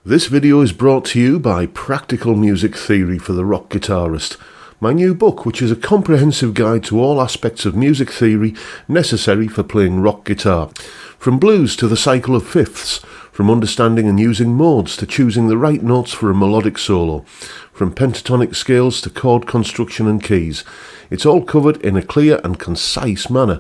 This video is brought to you by Practical Music Theory for the Rock Guitarist, my new book, which is a comprehensive guide to all aspects of music theory necessary for playing rock guitar. From blues to the cycle of fifths, from understanding and using modes to choosing the right notes for a melodic solo, from pentatonic scales to chord construction and keys. It's all covered in a clear and concise manner.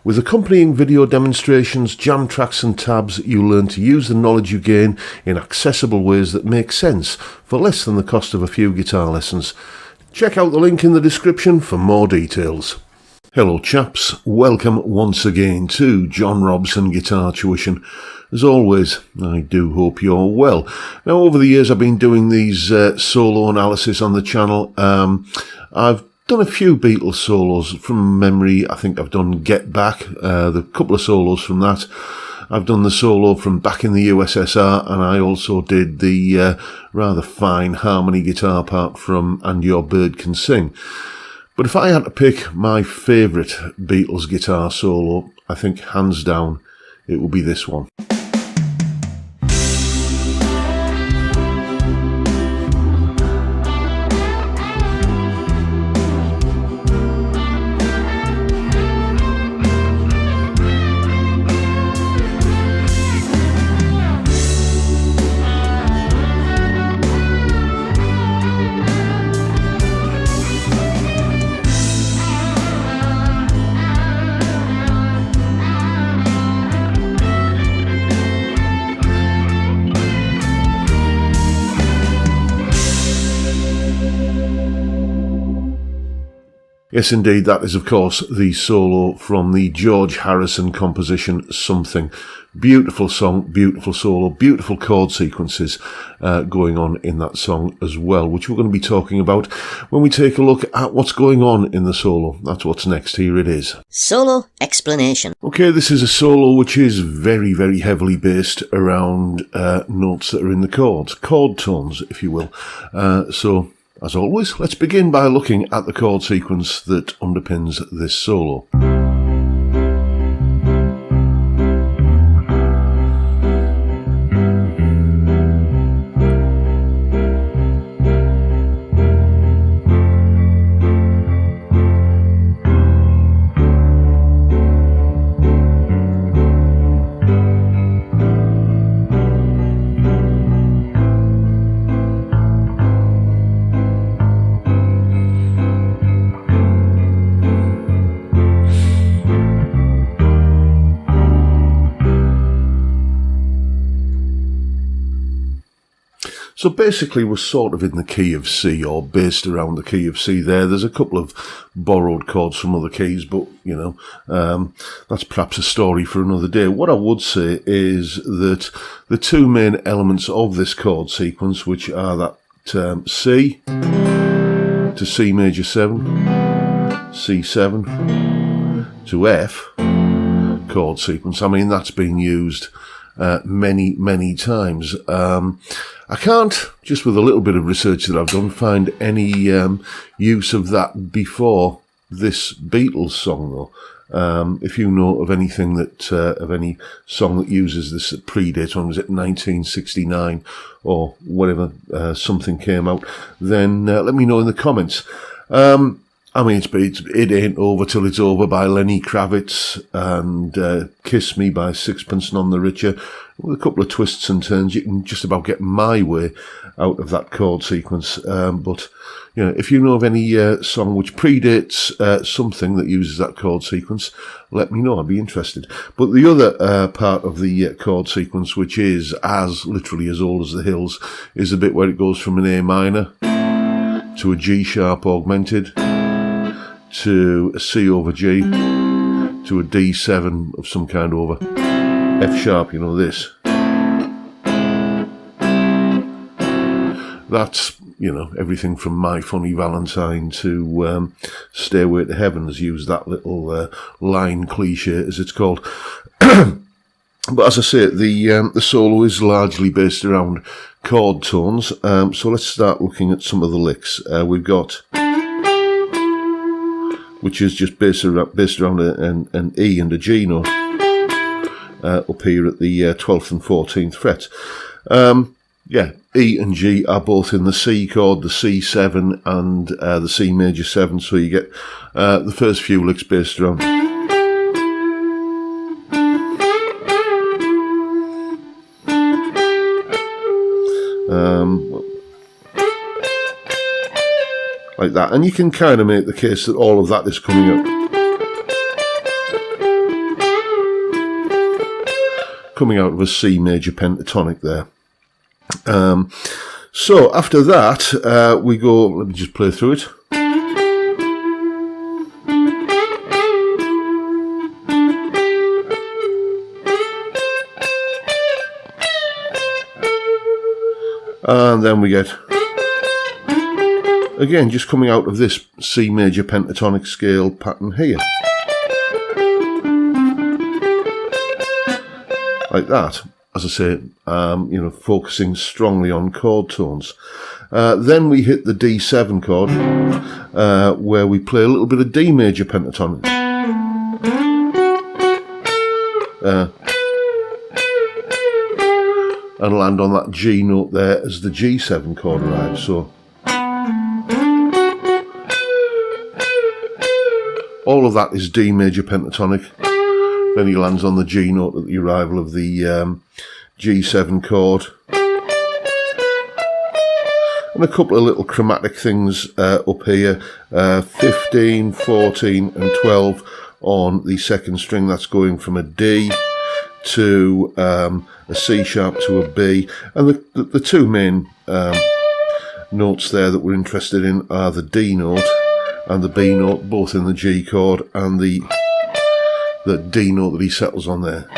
With accompanying video demonstrations, jam tracks and tabs, you'll learn to use the knowledge you gain in accessible ways that make sense for less than the cost of a few guitar lessons. Check out the link in the description for more details. Hello chaps, welcome once again to John Robson Guitar Tuition. As always, I do hope you're well. Now, over the years I've been doing these solo analysis on the channel. I've done a few Beatles solos from memory. I think I've done Get Back, the couple of solos from that. I've done the solo from Back in the USSR, and I also did the rather fine harmony guitar part from And Your Bird Can Sing. But if I had to pick my favourite Beatles guitar solo, I think hands down it would be this one. Yes, indeed, that is, of course, the solo from the George Harrison composition, Something. Beautiful song, beautiful solo, beautiful chord sequences going on in that song as well, which we're going to be talking about when we take a look at what's going on in the solo. That's what's next. Here it is. Solo explanation. Okay, this is a solo which is very, very heavily based around notes that are in the chords, chord tones, if you will. So, as always, let's begin by looking at the chord sequence that underpins this solo. So basically we're sort of in the key of C, or based around the key of C there. There's a couple of borrowed chords from other keys, but, you know, that's perhaps a story for another day. What I would say is that the two main elements of this chord sequence, which are that C to C major 7, C7 to F chord sequence, I mean, that's been used many times. I can't, just with a little bit of research that I've done, find any use of that before this Beatles song, though. If you know of anything that, of any song that uses this that predates, when was it, 1969 or whatever, something came out, then let me know in the comments. I mean, It Ain't Over Till It's Over by Lenny Kravitz, and Kiss Me by Sixpence None the Richer. With a couple of twists and turns, you can just about get my way out of that chord sequence. But, you know, if you know of any song which predates something that uses that chord sequence, let me know. I'd be interested. But the other part of the chord sequence, which is literally as old as the hills, is the bit where it goes from an A minor to a G sharp augmented, to a C over G, to a D7 of some kind over F sharp, you know, this. That's, you know, everything from My Funny Valentine to Stairway to Heaven has used that little line cliche, as it's called. But as I say, the solo is largely based around chord tones. So let's start looking at some of the licks. We've got, which is just based around an E and a G note up here at the 12th and 14th fret. yeah, E and G are both in the C chord, the C7 and the C major 7, so you get the first few licks based around. Like that, and you can kind of make the case that all of that is coming out of a C major pentatonic there. So after that we go, let me just play through it. And then we get, again, just coming out of this C major pentatonic scale pattern here. Like that, as I say, focusing strongly on chord tones. Then we hit the D7 chord, where we play a little bit of D major pentatonic. And land on that G note there as the G7 chord arrives. So all of that is D major pentatonic. Then he lands on the G note at the arrival of the G7 chord. And a couple of little chromatic things up here, 15, 14 and 12 on the second string. That's going from a D to a C sharp to a B. And the two main notes there that we're interested in are the D note and the B note, both in the G chord, and the D note that he settles on there.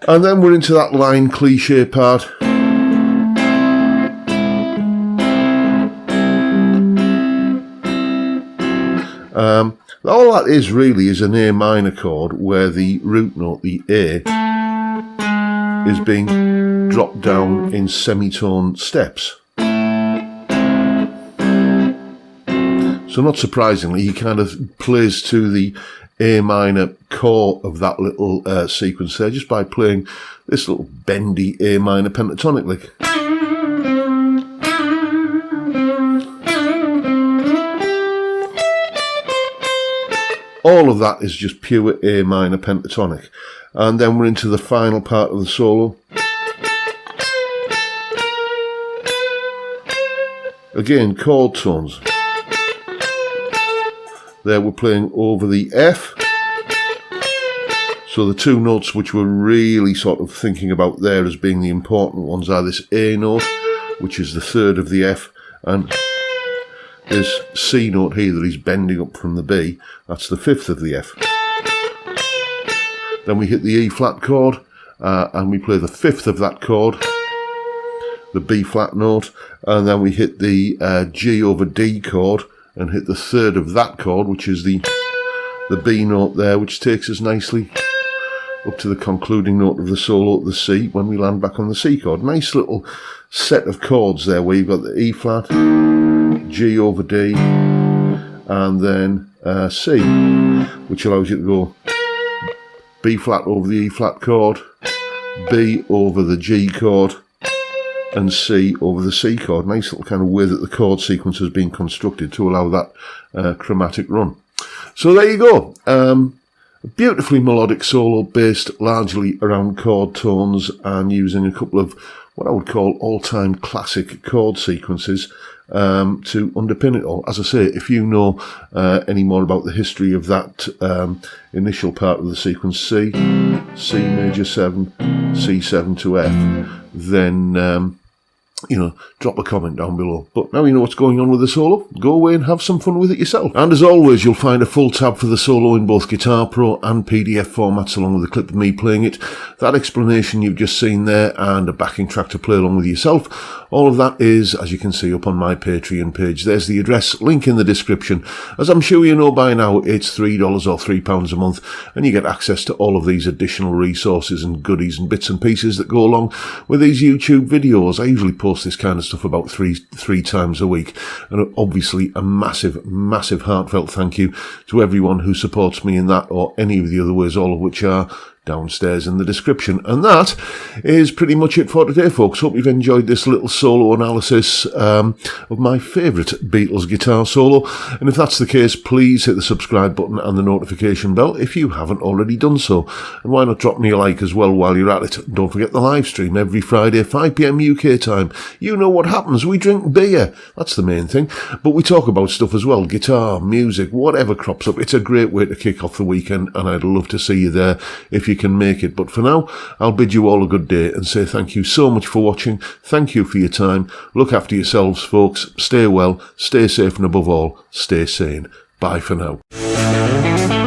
And then we're into that line cliche part. All that is really is an A minor chord where the root note, the A, is being dropped down in semitone steps. So not surprisingly, he kind of plays to the A minor core of that little sequence there just by playing this little bendy A minor pentatonic lick. All of that is just pure A minor pentatonic. And then we're into the final part of the solo. Again, chord tones. There we're playing over the F. So the two notes which we're really sort of thinking about there as being the important ones are this A note, which is the third of the F, and this C note here that he's bending up from the B, that's the fifth of the F. Then we hit the E flat chord, and we play the fifth of that chord, the B flat note, and then we hit the G over D chord, and hit the third of that chord, which is the B note there, which takes us nicely up to the concluding note of the solo at the C when we land back on the C chord. Nice little set of chords there where you've got the E flat, G over D, and then C, which allows you to go B flat over the E flat chord, B over the G chord, and C over the C chord. Nice little kind of way that the chord sequence has been constructed to allow that chromatic run. So there you go. A beautifully melodic solo based largely around chord tones and using a couple of what I would call all-time classic chord sequences to underpin it all. As I say, if you know any more about the history of that initial part of the sequence, C major 7, C7 to F, then drop a comment down below. But now you know what's going on with the solo, go away and have some fun with it yourself. And as always, you'll find a full tab for the solo in both Guitar Pro and PDF formats, along with a clip of me playing it, that explanation you've just seen there, and a backing track to play along with yourself. All of that is, as you can see, up on my Patreon page. There's the address, link in the description. As I'm sure you know by now, it's $3 or £3 a month, and you get access to all of these additional resources and goodies and bits and pieces that go along with these YouTube videos. I usually post this kind of stuff about three times a week, and obviously a massive heartfelt thank you to everyone who supports me in that or any of the other ways, all of which are downstairs in the description. And that is pretty much it for today, folks. Hope you've enjoyed this little solo analysis of my favourite Beatles guitar solo. And if that's the case, please hit the subscribe button and the notification bell if you haven't already done so. And why not drop me a like as well while you're at it. Don't forget the live stream every Friday, 5 p.m. UK time. You know what happens. We drink beer. That's the main thing. But we talk about stuff as well. Guitar, music, whatever crops up. It's a great way to kick off the weekend, and I'd love to see you there if you can make it. But for now, I'll bid you all a good day and say thank you so much for watching. Thank you for your time. Look after yourselves, folks. Stay well, stay safe, and above all, stay sane. Bye for now.